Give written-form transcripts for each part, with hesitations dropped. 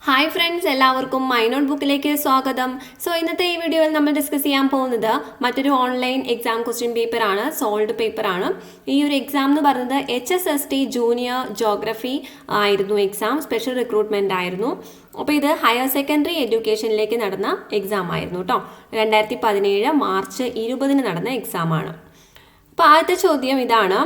Hi friends, എല്ലാവർക്കും my not ബുക്കിലേക്ക് സ്വാഗതം. So ഇന്നത്തെ ഈ വീഡിയോയിൽ നമ്മൾ ഡിസ്കസ് ചെയ്യാൻ പോകുന്നത് മറ്റൊരു ഓൺലൈൻ എക്സാം ക്വസ്റ്റ്യൻ പേപ്പറാണ്, സോൾഡ് പേപ്പറാണ്. ഈ ഒരു എക്സാം എന്ന് പറയുന്നത് HSST ജൂനിയർ ജോഗ്രഫി ആയിരുന്നു എക്സാം, സ്പെഷ്യൽ റിക്രൂട്ട്മെന്റ് ആയിരുന്നു. അപ്പോൾ ഇത് ഹയർ സെക്കൻഡറി എഡ്യൂക്കേഷനിലേക്ക് നടന്ന എക്സാം ആയിരുന്നു കേട്ടോ. 2017 മാർച്ച് 20 നടന്ന എക്സാമാണ്. അപ്പോൾ ആദ്യത്തെ ചോദ്യം ഇതാണ്: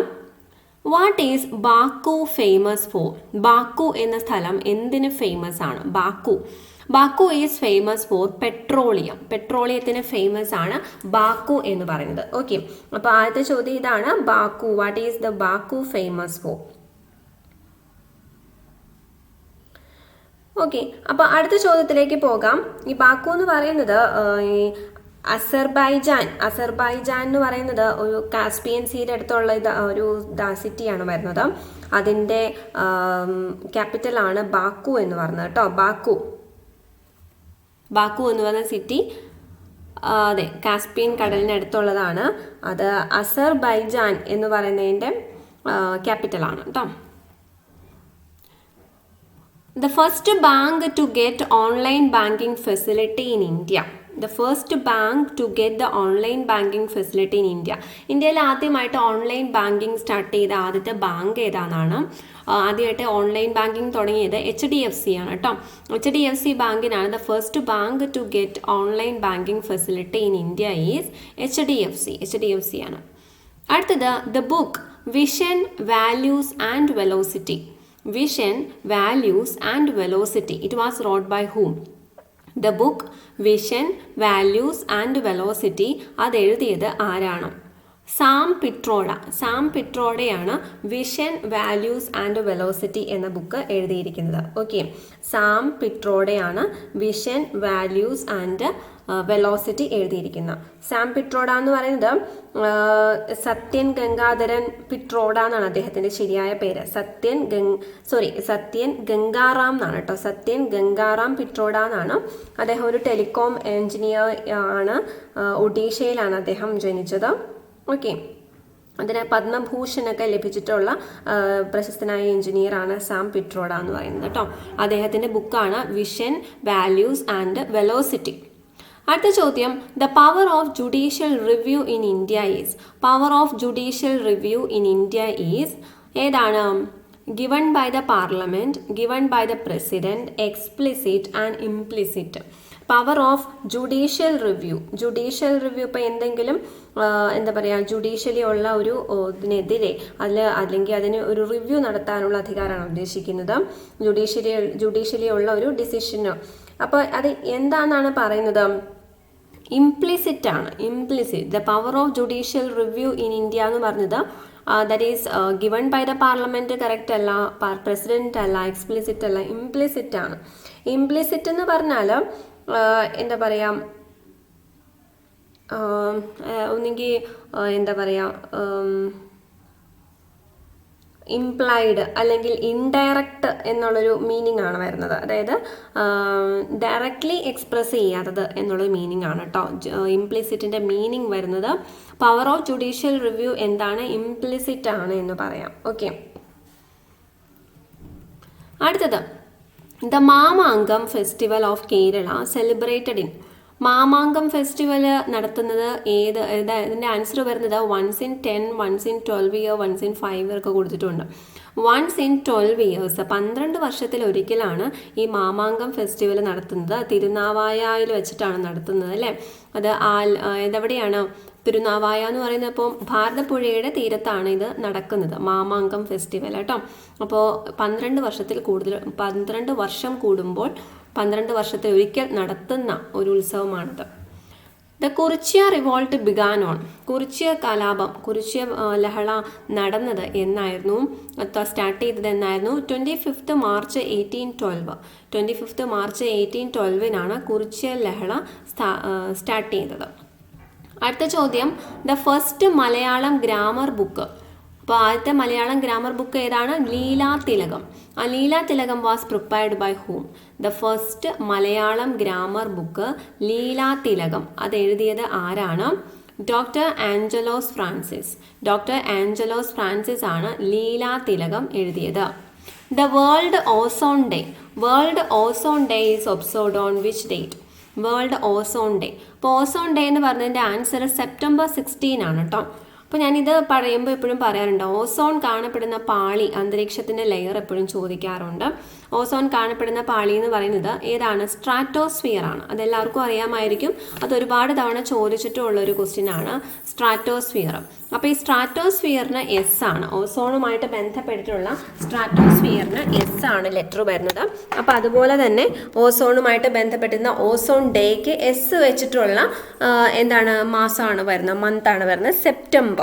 what is Baku famous for? Baku എന്ന സ്ഥലം എന്തിന് ഫേമസ് ആണ്? Baku is famous for petroleum. പെട്രോളിയത്തിന് ഫേമസ് ആണ് ബാക്കു എന്ന് പറയുന്നത്. ഓക്കെ, അപ്പോൾ ആദ്യത്തെ ചോദ്യം ഇതാണ്: Baku, what is the Baku famous for? Okay, അപ്പോൾ അടുത്ത ചോദ്യത്തിലേക്ക് പോകാം. ഈ ബാക്കു എന്ന് പറയുന്നത് അസർബൈജാൻ എന്ന് പറയുന്നത് ഒരു കാസ്പിയൻ സീയുടെ അടുത്തുള്ള ഒരു സിറ്റിയാണ് വരുന്നത്. അതിൻ്റെ ക്യാപിറ്റലാണ് ബാക്കു എന്ന് പറയുന്നത് കേട്ടോ. ബാക്കു എന്ന് പറയുന്ന സിറ്റി അതെ കാസ്പിയൻ കടലിന് അടുത്തുള്ളതാണ്. അത് അസർബൈജാൻ എന്ന് പറയുന്നതിൻ്റെ ക്യാപിറ്റലാണ് കേട്ടോ. The first bank to get online banking facility in India. The first bank to get the online banking facility in India. ഇന്ത്യയിൽ ആദ്യമായിട്ട് ഓൺലൈൻ ബാങ്കിങ് സ്റ്റാർട്ട് ചെയ്ത ആദ്യത്തെ ബാങ്ക് ഏതാണെന്നാണ്. ആദ്യമായിട്ട് ഓൺലൈൻ ബാങ്കിങ് തുടങ്ങിയത് HDFC ആണ് കേട്ടോ. HDFC ബാങ്കിനാണ് the first bank to get online banking facility in India is HDFC ആണ്. അടുത്തത് the book vision values and velocity. Vision, Values and Velocity. It was wrote by whom? The book Vision, Values and Velocity അത് എഴുതിയത് ആരാണ്? സാം പിട്രോഡയാണ് vision values and velocity എന്ന book എഴുതിയിരിക്കുന്നത്. Okay, Sam പിട്രോഡയാണ് vision values and velocity എഴുതിയിരിക്കുന്നത്. സാം പിട്രോഡ എന്ന് പറയുന്നത് സത്യൻ ഗംഗാധരൻ പിട്രോഡ എന്നാണ് അദ്ദേഹത്തിൻ്റെ ശരിയായ പേര്. സത്യൻ ഗംഗാറാം എന്നാണ് കേട്ടോ. സത്യൻ ഗംഗാറാം പിട്രോഡ എന്നാണ്. അദ്ദേഹം ഒരു ടെലികോം എഞ്ചിനീയർ ആണ്. ഒഡീഷയിലാണ് അദ്ദേഹം ജനിച്ചത്. ഓക്കെ, അതിന് പത്മഭൂഷണൊക്കെ ലഭിച്ചിട്ടുള്ള പ്രശസ്തനായ എഞ്ചിനീയറാണ് സാം പിട്രോഡ എന്ന് പറയുന്നത് കേട്ടോ. അദ്ദേഹത്തിൻ്റെ ബുക്കാണ് വിഷൻ വാല്യൂസ് ആൻഡ് വെലോസിറ്റി. അടുത്ത ചോദ്യം: the power of judicial review in India is. Power of judicial review in India is ഏതാണ്? Given by the parliament, given by the president, explicit and implicit. Power of judicial review ഇപ്പോൾ എന്തെങ്കിലും എന്താ പറയുക, judicially ഉള്ള ഒരു ഇതിനെതിരെ അല്ലെങ്കിൽ അതിന് ഒരു റിവ്യൂ നടത്താനുള്ള അധികാരമാണ് ഉദ്ദേശിക്കുന്നത്. ജുഡീഷ്യലി ഉള്ള ഒരു ഡിസിഷനോ. അപ്പോൾ അത് എന്താണെന്നാണ് പറയുന്നത്? ഇംപ്ലിസിറ്റ് ആണ്. The power of judicial review in India എന്ന് പറഞ്ഞത് that is given by the parliament correct അല്ല, പ്രസിഡന്റ് അല്ല, എക്സ്പ്ലിസിറ്റ് അല്ല, ഇംപ്ലിസിറ്റ് ആണ്. ഇംപ്ലിസിറ്റ് എന്ന് പറഞ്ഞാൽ എന്താ പറയുക, ഒന്നെങ്കിൽ എന്താ പറയുക, ഇംപ്ലൈഡ് അല്ലെങ്കിൽ ഇൻഡയറക്റ്റ് എന്നുള്ളൊരു മീനിങ് ആണ് വരുന്നത്. അതായത് ഡയറക്റ്റ്ലി എക്സ്പ്രസ് ചെയ്യാത്തത് എന്നുള്ളൊരു മീനിങ് ആണ് കേട്ടോ. ഇംപ്ലിസിറ്റിൻ്റെ മീനിങ് വരുന്നത് പവർ ഓഫ് ജുഡീഷ്യൽ റിവ്യൂ എന്താണ്? ഇംപ്ലിസിറ്റ് ആണ് എന്ന് പറയാം. ഓക്കെ, അടുത്തത് the Mamankam festival of Kerala celebrated in. Mamankam festival നടത്തുന്നത് ഇതിൻ്റെ ആൻസർ വരുന്നത് 1 in 10, 1 in 12 year, 1 in 5 year ഒക്കെ കൊടുത്തിട്ടുണ്ട്. 1 in 12 years 12 വർഷത്തിൽ ഒരിക്കലാണ് ഈ മാമാങ്കം ഫെസ്റ്റിവൽ നടത്തുന്നത്. തിരുനാവായയിൽ വെച്ചിട്ടാണ് നടത്തുന്നത് അല്ലേ. അത് ഇതെവിടെയാണ്? തിരുനാവായ എന്ന് പറയുന്നത് ഇപ്പോൾ ഭാരതപ്പുഴയുടെ തീരത്താണ് ഇത് നടക്കുന്നത്, മാമാങ്കം ഫെസ്റ്റിവൽ കേട്ടോ. അപ്പോൾ 12 വർഷം കൂടുമ്പോൾ 12 വർഷത്തിൽ ഒരിക്കൽ നടത്തുന്ന ഒരു ഉത്സവമാണിത്. The Kurichya revolt began on. Kurichya കലാപം, കുറിച്യ ലഹള നടന്നത് എന്നായിരുന്നു, സ്റ്റാർട്ട് ചെയ്തത് എന്നായിരുന്നു? 25 മാർച്ച് 1812. 25 മാർച്ച് 1812 കുറിച്യ ലഹള സ്റ്റാർട്ട് ചെയ്തത്. അടുത്ത ചോദ്യം: the first Malayalam grammar book. അപ്പോൾ ആദ്യത്തെ മലയാളം ഗ്രാമർ ബുക്ക് ഏതാണ്? ലീലാതിലകം. ആ Leelathilakam was prepared by whom? The first Malayalam grammar book Leelathilakam അത് എഴുതിയത് ആരാണ്? ഡോക്ടർ ആഞ്ചലോസ് ഫ്രാൻസിസ് ആണ് ലീലാതിലകം എഴുതിയത്. The world ozone day. World ozone day is observed on which date? World ozone day. അപ്പോൾ ഓസോൺ ഡേ എന്ന് പറഞ്ഞതിൻ്റെ ആൻസർ സെപ്റ്റംബർ 16 ആണ് കേട്ടോ. അപ്പോൾ ഞാനിത് പറയുമ്പോൾ എപ്പോഴും പറയാറുണ്ട്, ഓസോൺ കാണപ്പെടുന്ന പാളി, അന്തരീക്ഷത്തിൻ്റെ ലെയർ എപ്പോഴും ചോദിക്കാറുണ്ട്. ഓസോൺ കാണപ്പെടുന്ന പാളി എന്ന് പറയുന്നത് ഏതാണ്? സ്ട്രാറ്റോസ്ഫിയർ ആണ്. അതെല്ലാവർക്കും അറിയാമായിരിക്കും. അത് ഒരുപാട് തവണ ചോദിച്ചിട്ടുള്ള ഒരു ക്വസ്റ്റ്യൻ ആണ് സ്ട്രാറ്റോസ്ഫിയർ. അപ്പോൾ ഈ സ്ട്രാറ്റോസ്ഫിയറിന് എസ് ആണ്, ഓസോണുമായിട്ട് ബന്ധപ്പെട്ടിട്ടുള്ള സ്ട്രാറ്റോസ്ഫിയറിന് എസ് ആണ് ലെറ്റർ വരുന്നത്. അപ്പോൾ അതുപോലെ തന്നെ ഓസോണുമായിട്ട് ബന്ധപ്പെട്ടിരുന്ന ഓസോൺ ഡേക്ക് എസ് വെച്ചിട്ടുള്ള എന്താണ് മാസമാണ് വരുന്നത്, മന്താണ് വരുന്നത്, സെപ്റ്റംബർ.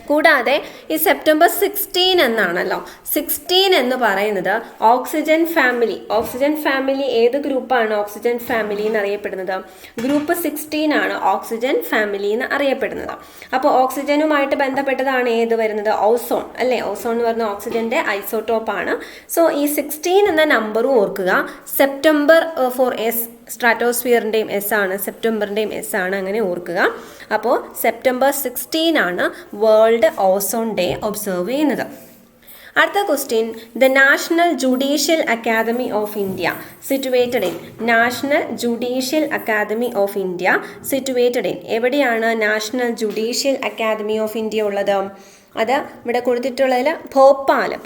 കൂടാതെ ഈ സെപ്റ്റംബർ 16 എന്നാണല്ലോ, 16 എന്ന് പറയുന്നത് ഓക്സിജൻ ഫാമിലി. ഓക്സിജൻ ഫാമിലി ഏത് ഗ്രൂപ്പാണ് ഓക്സിജൻ ഫാമിലി എന്ന് അറിയപ്പെടുന്നത്? ഗ്രൂപ്പ് 16 ആണ് ഓക്സിജൻ ഫാമിലി എന്ന് അറിയപ്പെടുന്നത്. അപ്പോൾ ഓക്സിജനുമായിട്ട് ബന്ധപ്പെട്ടതാണ് ഏത് വരുന്നത്? ഓസോൺ അല്ലേ? ഓസോൺ എന്ന് പറയുന്ന ഓക്സിജന്റെ ഐസോട്ടോപ്പാണ്. സോ ഈ 16 എന്ന നമ്പറും ഓർക്കുക. സെപ്റ്റംബർ ഫോർ എസ്, സ്ട്രാറ്റോസ്ഫിയറിൻ്റെയും എസ് ആണ്, സെപ്റ്റംബറിൻ്റെയും എസ് ആണ്, അങ്ങനെ ഓർക്കുക. അപ്പോൾ സെപ്റ്റംബർ 16 ആണ് വേൾഡ് ഓസോൺ ഡേ ഒബ്സർവ് ചെയ്യുന്നത്. അടുത്ത question, the national judicial academy of India situated in. National judicial academy of India situated in. എവിടെയാണ് national judicial academy of India ഉള്ളത്? അത് ഇവിടെ കൊടുത്തിട്ടുള്ളതിൽ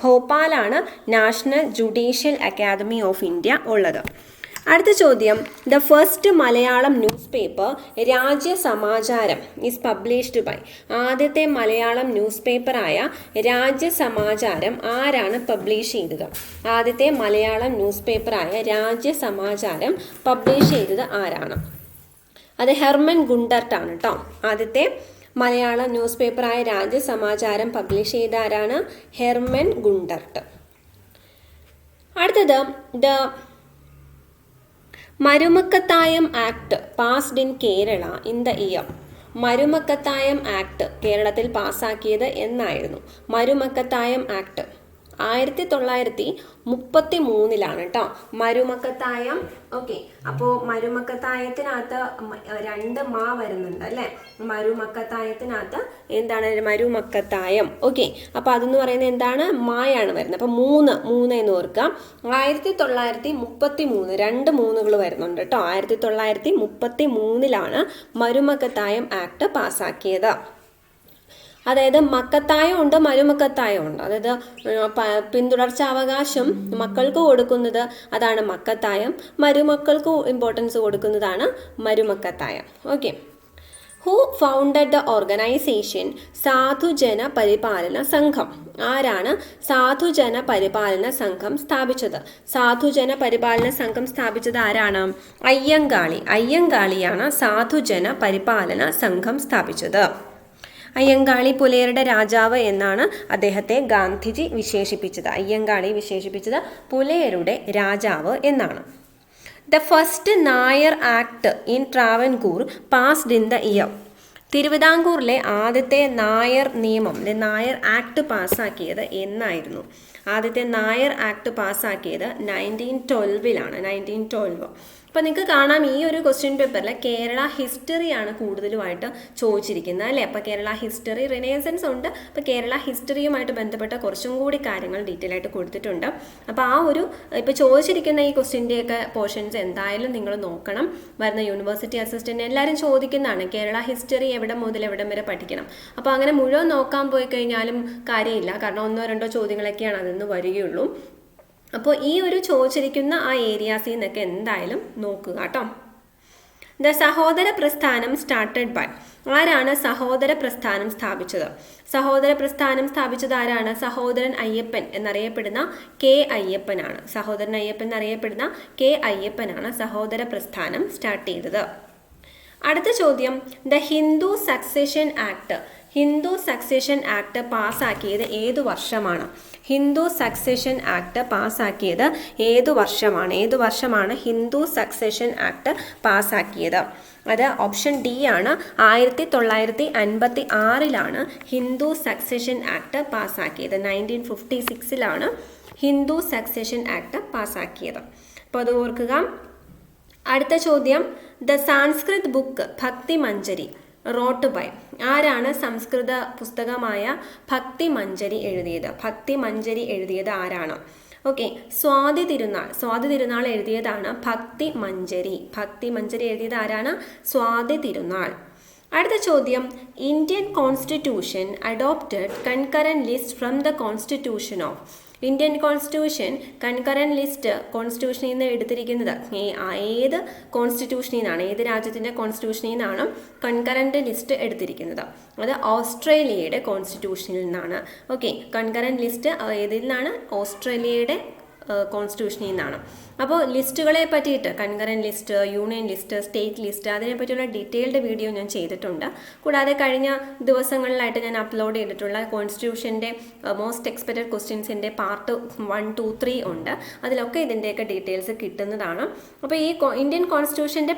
ഭോപ്പാലാണ് national judicial academy of India ഉള്ളത്. അടുത്ത ചോദ്യം, the first Malayalam newspaper Rajyasamacharam is published by. ആദ്യത്തെ മലയാളം ന്യൂസ് പേപ്പറായ രാജ്യസമാചാരം ആരാണ് പബ്ലിഷ് ചെയ്തത്? ആദ്യത്തെ മലയാളം ന്യൂസ് പേപ്പറായ രാജ്യസമാചാരം പബ്ലിഷ് ചെയ്തത് ആരാണ്? അത് ഹെർമൻ ഗുണ്ടർട്ട് ആണ് കേട്ടോ. ആദ്യത്തെ മലയാളം ന്യൂസ് പേപ്പറായ രാജ്യസമാചാരം പബ്ലിഷ് ചെയ്ത ആരാണ്? Hermann Gundert. അടുത്തത്, the Marumakkathayam act passed in Kerala in the year. Marumakkathayam act കേരളത്തിൽ പാസ്സാക്കിയത് എന്നായിരുന്നു? മരുമക്കത്തായം ആക്ട് 1933 കേട്ടോ മരുമക്കത്തായം. ഓക്കെ, അപ്പോൾ മരുമക്കത്തായത്തിനകത്ത് 2 മാ വരുന്നുണ്ട് അല്ലേ? മരുമക്കത്തായത്തിനകത്ത് എന്താണ് മരുമക്കത്തായം? ഓക്കെ, അപ്പോൾ അതെന്ന് പറയുന്നത് എന്താണ്? മായാണ് വരുന്നത്. അപ്പോൾ 3 എന്ന് ഓർക്കാം. 1933 2 മൂന്നുകൾ വരുന്നുണ്ട് കേട്ടോ. 1933 മരുമക്കത്തായം ആക്ട് പാസ്സാക്കിയത്. അതായത് മക്കത്തായം ഉണ്ട്, മരുമക്കത്തായം ഉണ്ട്. അതായത് പിന്തുടർച്ചാവകാശം മക്കൾക്ക് കൊടുക്കുന്നത് അതാണ് മക്കത്തായം, മരുമക്കൾക്ക് ഇമ്പോർട്ടൻസ് കൊടുക്കുന്നതാണ് Marumakkathayam. Okay, who founded the organisation Sadhujana Paripalana സംഘം? ആരാണ് സാധുജന പരിപാലന സംഘം സ്ഥാപിച്ചത്? സാധുജന പരിപാലന സംഘം സ്ഥാപിച്ചത് ആരാണ്? അയ്യങ്കാളിയാണ് സാധുജന പരിപാലന സംഘം സ്ഥാപിച്ചത്. അയ്യങ്കാളി പുലയരുടെ രാജാവ് എന്നാണ് അദ്ദേഹത്തെ ഗാന്ധിജി വിശേഷിപ്പിച്ചത്. അയ്യങ്കാളി വിശേഷിപ്പിച്ചത് പുലയരുടെ രാജാവ് എന്നാണ്. The first Nair act in Travancore passed in the year. തിരുവിതാംകൂറിലെ ആദ്യത്തെ നായർ നിയമം, നായർ ആക്ട് പാസ്സാക്കിയത് എന്നായിരുന്നു? ആദ്യത്തെ നായർ ആക്ട് പാസ്സാക്കിയത് 1912 1912. അപ്പോൾ നിങ്ങൾക്ക് കാണാം ഈ ഒരു ക്വസ്റ്റ്യൻ പേപ്പറിൽ കേരള ഹിസ്റ്ററിയാണ് കൂടുതലുമായിട്ട് ചോദിച്ചിരിക്കുന്നത് അല്ലേ? അപ്പോൾ കേരള ഹിസ്റ്ററി, റിനേസൻസ് ഉണ്ട്. അപ്പോൾ കേരള ഹിസ്റ്ററിയുമായിട്ട് ബന്ധപ്പെട്ട കുറച്ചും കൂടി കാര്യങ്ങൾ ഡീറ്റെയിൽ ആയിട്ട് കൊടുത്തിട്ടുണ്ട്. അപ്പോൾ ആ ഒരു ഇപ്പോൾ ചോദിച്ചിരിക്കുന്ന ഈ ക്വസ്റ്റ്യൻ്റെയൊക്കെ പോർഷൻസ് എന്തായാലും നിങ്ങൾ നോക്കണം. വരുന്ന യൂണിവേഴ്സിറ്റി അസിസ്റ്റൻ്റ് എല്ലാവരും ചോദിക്കുന്നതാണ് കേരള ഹിസ്റ്ററി എവിടെ മുതൽ എവിടം വരെ പഠിക്കണം. അപ്പോൾ അങ്ങനെ മുഴുവൻ നോക്കാൻ പോയി കഴിഞ്ഞാലും കാര്യമില്ല, കാരണം 1-2 ചോദ്യങ്ങളൊക്കെയാണ് അതിൽ വരികയുള്ളൂ. അപ്പോൾ ഈ ഒരു ചോദിച്ചിരിക്കുന്ന ആ ഏരിയാസിൽ നിന്നൊക്കെ എന്തായാലും നോക്കുക കേട്ടോ. ദ സഹോദര പ്രസ്ഥാനം സ്റ്റാർട്ടഡ് ബൈ. ആരാണ് സഹോദര പ്രസ്ഥാനം സ്ഥാപിച്ചത്? സഹോദര പ്രസ്ഥാനം സ്ഥാപിച്ചത് ആരാണ്? സഹോദരൻ അയ്യപ്പൻ എന്നറിയപ്പെടുന്ന കെ അയ്യപ്പനാണ്. സഹോദരൻ അയ്യപ്പൻ എന്നറിയപ്പെടുന്ന കെ അയ്യപ്പനാണ് സഹോദര പ്രസ്ഥാനം സ്റ്റാർട്ട് ചെയ്തത്. അടുത്ത ചോദ്യം, the Hindu succession act. Hindu succession act പാസ്സാക്കിയത് ഏതു വർഷമാണ്? ഹിന്ദു സക്സഷൻ ആക്ട് പാസ്സാക്കിയത് ഏതു വർഷമാണ്? ഏതു വർഷമാണ് ഹിന്ദു സക്സഷൻ ആക്ട് പാസ്സാക്കിയത്? അത് ഓപ്ഷൻ ഡി ആണ്. 1956 ഹിന്ദു സക്സഷൻ ആക്ട് പാസ്സാക്കിയത്. 1956 ഹിന്ദു സക്സഷൻ ആക്ട് പാസ്സാക്കിയത്. അപ്പോൾ അത് ഓർക്കുക. അടുത്ത ചോദ്യം, ദ സാൻസ്ക്രിത് ബുക്ക് ഭക്തി മഞ്ജരി റോട്ട് ബൈ. ആരാണ് സംസ്കൃത പുസ്തകമായ ഭക്തി മഞ്ജരി എഴുതിയത്? ഭക്തി മഞ്ജരി എഴുതിയത് ആരാണ്? ഓക്കെ, സ്വാതി തിരുനാൾ എഴുതിയതാണ് ഭക്തി മഞ്ജരി എഴുതിയത് ആരാണ്? സ്വാതി തിരുനാൾ. അടുത്ത ചോദ്യം, Indian constitution adopted concurrent list from the constitution of. Indian constitution concurrent list കോൺസ്റ്റിറ്റ്യൂഷനിൽ നിന്ന് എടുത്തിരിക്കുന്നത് ഏത് കോൺസ്റ്റിറ്റ്യൂഷനിൽ നിന്നാണ്, ഏത് രാജ്യത്തിൻ്റെ കോൺസ്റ്റിറ്റ്യൂഷനിൽ നിന്നാണ് കൺകറന്റ് ലിസ്റ്റ് എടുത്തിരിക്കുന്നത്? അത് ഓസ്ട്രേലിയയുടെ കോൺസ്റ്റിറ്റ്യൂഷനിൽ നിന്നാണ്. ഓക്കെ, കൺകറന്റ് ലിസ്റ്റ് ഏതിൽ നിന്നാണ്? ഓസ്ട്രേലിയയുടെ കോൺസ്റ്റിറ്റ്യൂഷനിൽ നിന്നാണ്. അപ്പോൾ ലിസ്റ്റുകളെ പറ്റിയിട്ട് concurrent list, union list, state list, അതിനെപ്പറ്റിയുള്ള ഡീറ്റെയിൽഡ് വീഡിയോ ഞാൻ ചെയ്തിട്ടുണ്ട്. കൂടാതെ കഴിഞ്ഞ ദിവസങ്ങളിലായിട്ട് ഞാൻ അപ്ലോഡ് ചെയ്തിട്ടുള്ള കോൺസ്റ്റിറ്റ്യൂഷൻ്റെ മോസ്റ്റ് എക്സ്പെക്റ്റഡ് ക്വസ്റ്റ്യൻസിൻ്റെ പാർട്ട് 1, 2, 3 ഉണ്ട്. അതിലൊക്കെ ഇതിൻ്റെയൊക്കെ ഡീറ്റെയിൽസ് കിട്ടുന്നതാണ്. അപ്പോൾ ഈ ഇന്ത്യൻ കോൺസ്റ്റിറ്റ്യൂഷൻ്റെ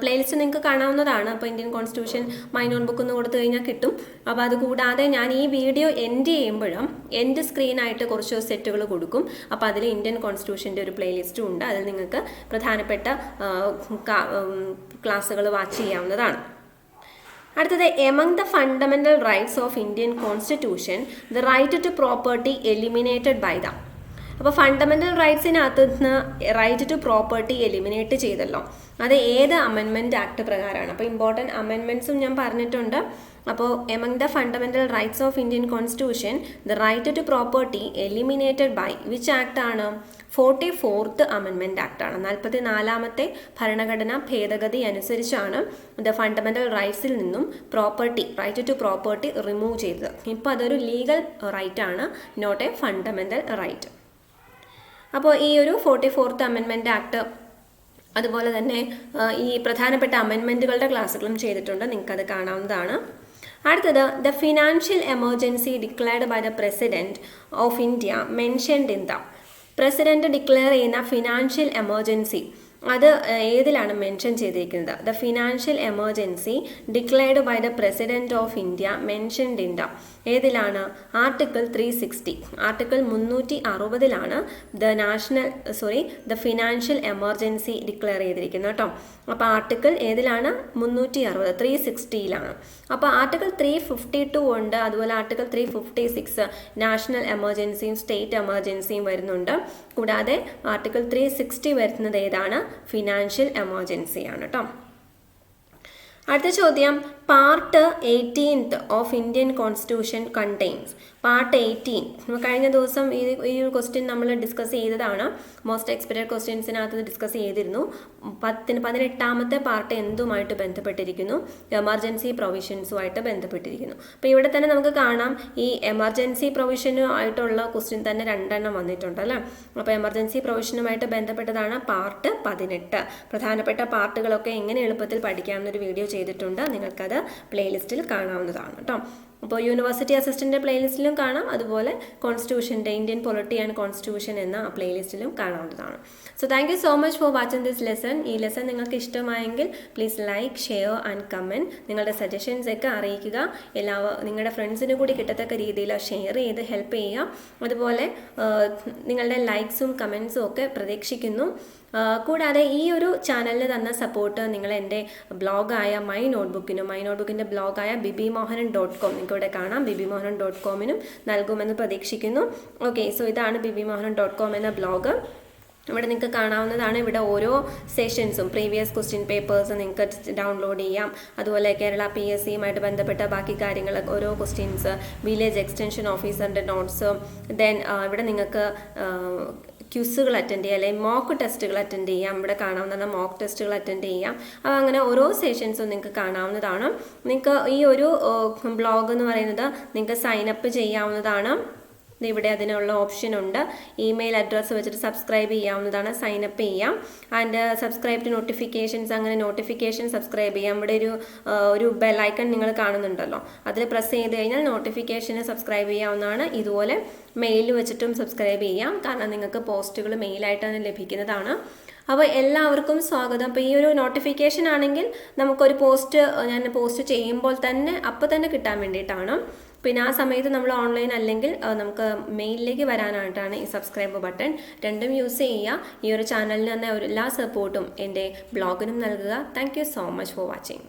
പ്ലേലിസ്റ്റ് നിങ്ങൾക്ക് കാണാവുന്നതാണ്. അപ്പോൾ Indian constitution my note book എന്ന് കൊടുത്തു കഴിഞ്ഞാൽ കിട്ടും. അപ്പോൾ അതുകൂടാതെ ഞാൻ ഈ വീഡിയോ എൻഡ് ചെയ്യുമ്പോഴും എൻഡ് സ്ക്രീനായിട്ട് കുറച്ച് സെറ്റുകൾ കൊടുക്കും. അപ്പോൾ അതിൽ ഇന്ത്യൻ കോൺസ്റ്റിറ്റ്യൂഷൻ്റെ ഒരു പ്ലേലിസ്റ്റും ഉണ്ട്. അതിൽ നിങ്ങൾക്ക് പ്രധാനപ്പെട്ട ക്ലാസ്സുകൾ വാച്ച് ചെയ്യാവുന്നതാണ്. അടുത്തത്, among the fundamental rights of Indian constitution the right to property eliminated by the. അപ്പോൾ ഫണ്ടമെന്റൽ റൈറ്റ്സിനകത്ത് നിന്ന് റൈറ്റ് ടു പ്രോപ്പർട്ടി എലിമിനേറ്റ് ചെയ്തല്ലോ, അത് ഏത് അമെൻമെൻറ്റ് ആക്ട് പ്രകാരമാണ്? അപ്പോൾ ഇമ്പോർട്ടൻറ്റ് അമെൻമെൻറ്റ്സും ഞാൻ പറഞ്ഞിട്ടുണ്ട്. അപ്പോൾ among the fundamental rights of Indian constitution the right to property eliminated by which act ആണ്? 44th amendment ആക്ടാണ്. 44ാമത്തെ ഭരണഘടനാ ഭേദഗതി അനുസരിച്ചാണ് ദ ഫണ്ടമെന്റൽ റൈറ്റ്സിൽ നിന്നും റൈറ്റ് ടു പ്രോപ്പർട്ടി റിമൂവ് ചെയ്തത്. ഇപ്പോൾ അതൊരു ലീഗൽ റൈറ്റ് ആണ്, നോട്ട് എ ഫണ്ടമെന്റൽ റൈറ്റ്. അപ്പോൾ ഈ ഒരു 44th അമെൻമെൻറ്റ് ആക്ട്, അതുപോലെ തന്നെ ഈ പ്രധാനപ്പെട്ട അമെൻമെൻറ്റുകളുടെ ക്ലാസ്സുകളും ചെയ്തിട്ടുണ്ട്, നിങ്ങൾക്കത് കാണാവുന്നതാണ്. അടുത്തത്, the financial emergency declared by the president of India mentioned in the. President declare ചെയ്യുന്ന ഫിനാൻഷ്യൽ എമർജൻസി അത് ഏതിലാണ് മെൻഷൻ ചെയ്തിരിക്കുന്നത്? The financial emergency declared by the president of India mentioned in the. ഏതിലാണ്? ആർട്ടിക്കിൾ 360. ആർട്ടിക്കിൾ 360ലാണ് the financial emergency declare ചെയ്തിരിക്കുന്നത് കേട്ടോ. അപ്പോൾ article ഏതിലാണ്? 360, 360യിലാണ്. അപ്പോൾ ആർട്ടിക്കിൾ 352 ഉണ്ട്, അതുപോലെ ആർട്ടിക്കിൾ 356 നാഷണൽ എമർജൻസിയും സ്റ്റേറ്റ് എമർജൻസിയും വരുന്നുണ്ട്. കൂടാതെ ആർട്ടിക്കിൾ 360 വരുന്നത് ഏതാണ്? ഫിനാൻഷ്യൽ എമർജൻസിയാണ് കേട്ടോ. അടുത്ത ചോദ്യം, part 18th of Indian constitution contains. Part 18 കഴിഞ്ഞ ദിവസം ഈ ഒരു ക്വസ്റ്റ്യൻ നമ്മൾ ഡിസ്കസ് ചെയ്തതാണ്. മോസ്റ്റ് എക്സ്പെക്റ്റഡ് ക്വസ്റ്റ്യൻസിനകത്ത് ഡിസ്കസ് ചെയ്തിരുന്നു. 18ാമത്തെ പാർട്ട് എന്തുമായിട്ട് ബന്ധപ്പെട്ടിരിക്കുന്നു? എമർജൻസി പ്രൊവിഷൻസുമായിട്ട് ബന്ധപ്പെട്ടിരിക്കുന്നു. അപ്പോൾ ഇവിടെ തന്നെ നമുക്ക് കാണാം, ഈ എമർജൻസി പ്രൊവിഷനുമായിട്ടുള്ള ക്വസ്റ്റ്യൻ തന്നെ 2 വന്നിട്ടുണ്ട് അല്ലേ. അപ്പോൾ എമർജൻസി പ്രൊവിഷനുമായിട്ട് ബന്ധപ്പെട്ടതാണ് പാർട്ട് 18. പ്രധാനപ്പെട്ട പാർട്ടുകളൊക്കെ എങ്ങനെ എളുപ്പത്തിൽ പഠിക്കാമെന്നൊരു വീഡിയോ ചെയ്തിട്ടുണ്ട്, നിങ്ങൾക്കത് പ്ലേലിസ്റ്റിൽ കാണാവുന്നതാണ് കേട്ടോ. അപ്പോൾ യൂണിവേഴ്സിറ്റി അസിസ്റ്റൻ്റ് പ്ലേലിസ്റ്റിലും കാണാം, അതുപോലെ കോൺസ്റ്റിറ്റ്യൂഷൻ്റെ ഇന്ത്യൻ പൊളിറ്റി ആൻഡ് കോൺസ്റ്റിറ്റ്യൂഷൻ എന്ന പ്ലേലിസ്റ്റിലും കാണാവുന്നതാണ്. So thank you so much for watching this lesson. ഈ ലെസൺ നിങ്ങൾക്ക് ഇഷ്ടമായെങ്കിൽ please like, share and comment. നിങ്ങളുടെ സജഷൻസ് ഒക്കെ അറിയിക്കുക. നിങ്ങളുടെ ഫ്രണ്ട്സിന് കൂടി കിട്ടത്തക്ക രീതിയിൽ ഷെയർ ചെയ്ത് ഹെൽപ്പ് ചെയ്യുക. അതുപോലെ നിങ്ങളുടെ ലൈക്സും കമൻസും ഒക്കെ പ്രതീക്ഷിക്കുന്നു. കൂടാതെ ഈ ഒരു ചാനലിന് തന്ന സപ്പോർട്ട് നിങ്ങൾ എൻ്റെ ബ്ലോഗായ മൈ നോട്ട്ബുക്കിൻ്റെ ബ്ലോഗായ bibimohanan.com നിങ്ങൾക്ക് ഇവിടെ കാണാം. bibimohanan.comനും നൽകുമെന്ന് പ്രതീക്ഷിക്കുന്നു. ഓക്കെ, സോ ഇതാണ് bibimohanan.com എന്ന ബ്ലോഗ്. ഇവിടെ നിങ്ങൾക്ക് കാണാവുന്നതാണ്. ഇവിടെ ഓരോ സെഷൻസും പ്രീവിയസ് ക്വസ്റ്റ്യൻ പേപ്പേഴ്സ് നിങ്ങൾക്ക് ഡൗൺലോഡ് ചെയ്യാം. അതുപോലെ കേരള PSCയുമായിട്ട് ബന്ധപ്പെട്ട ബാക്കി കാര്യങ്ങൾ, ഓരോ ക്വസ്റ്റ്യൻസ്, വില്ലേജ് എക്സ്റ്റൻഷൻ ഓഫീസറിൻ്റെ നോട്ട്സ്, ദെൻ ഇവിടെ നിങ്ങൾക്ക് ക്യൂസുകൾ അറ്റൻഡ് ചെയ്യാം, അല്ലെങ്കിൽ മോക്ക് ടെസ്റ്റുകൾ അറ്റൻഡ് ചെയ്യാം. ഇവിടെ കാണാവുന്നതാണ് മോക്ക് ടെസ്റ്റുകൾ അറ്റൻഡ് ചെയ്യാം. അപ്പോൾ അങ്ങനെ ഓരോ സെഷൻസും നിങ്ങൾക്ക് കാണാവുന്നതാണ്. നിങ്ങൾക്ക് ഈ ഒരു ബ്ലോഗ് എന്ന് പറയുന്നത് നിങ്ങൾക്ക് സൈനപ്പ് ചെയ്യാവുന്നതാണ്. ഇവിടെ അതിനുള്ള ഓപ്ഷൻ ഉണ്ട്. ഇമെയിൽ അഡ്രസ്സ് വെച്ചിട്ട് സബ്സ്ക്രൈബ് ചെയ്യാവുന്നതാണ്, സൈനപ്പ് ചെയ്യാം. ആൻഡ് സബ്സ്ക്രൈബ് ടു നോട്ടിഫിക്കേഷൻസ്, അങ്ങനെ നോട്ടിഫിക്കേഷൻ സബ്സ്ക്രൈബ് ചെയ്യാം. ഇവിടെ ഒരു ബെൽ ഐക്കൺ നിങ്ങൾ കാണുന്നുണ്ടല്ലോ, അതിൽ പ്രസ് ചെയ്ത് കഴിഞ്ഞാൽ നോട്ടിഫിക്കേഷന് സബ്സ്ക്രൈബ് ചെയ്യാവുന്നതാണ്. ഇതുപോലെ മെയിൽ വെച്ചിട്ടും സബ്സ്ക്രൈബ് ചെയ്യാം, കാരണം നിങ്ങൾക്ക് പോസ്റ്റുകൾ മെയിലായിട്ടാണ് ലഭിക്കുന്നതാണ്. അപ്പോൾ എല്ലാവർക്കും സ്വാഗതം. അപ്പോൾ ഈ ഒരു നോട്ടിഫിക്കേഷൻ ആണെങ്കിൽ നമുക്കൊരു ഞാൻ പോസ്റ്റ് ചെയ്യുമ്പോൾ തന്നെ അപ്പോൾ തന്നെ കിട്ടാൻ വേണ്ടിയിട്ടാണ്. പിന്നെ ആ സമയത്ത് നമ്മൾ ഓൺലൈൻ അല്ലെങ്കിൽ നമുക്ക് മെയിലിലേക്ക് വരാനായിട്ടാണ് ഈ സബ്സ്ക്രൈബ് ബട്ടൺ. രണ്ടും യൂസ് ചെയ്യുക. ഈ ഒരു ചാനലിന് തന്നെ എല്ലാ സപ്പോർട്ടും എൻ്റെ ബ്ലോഗിനും നൽകുക. Thank you so much for watching.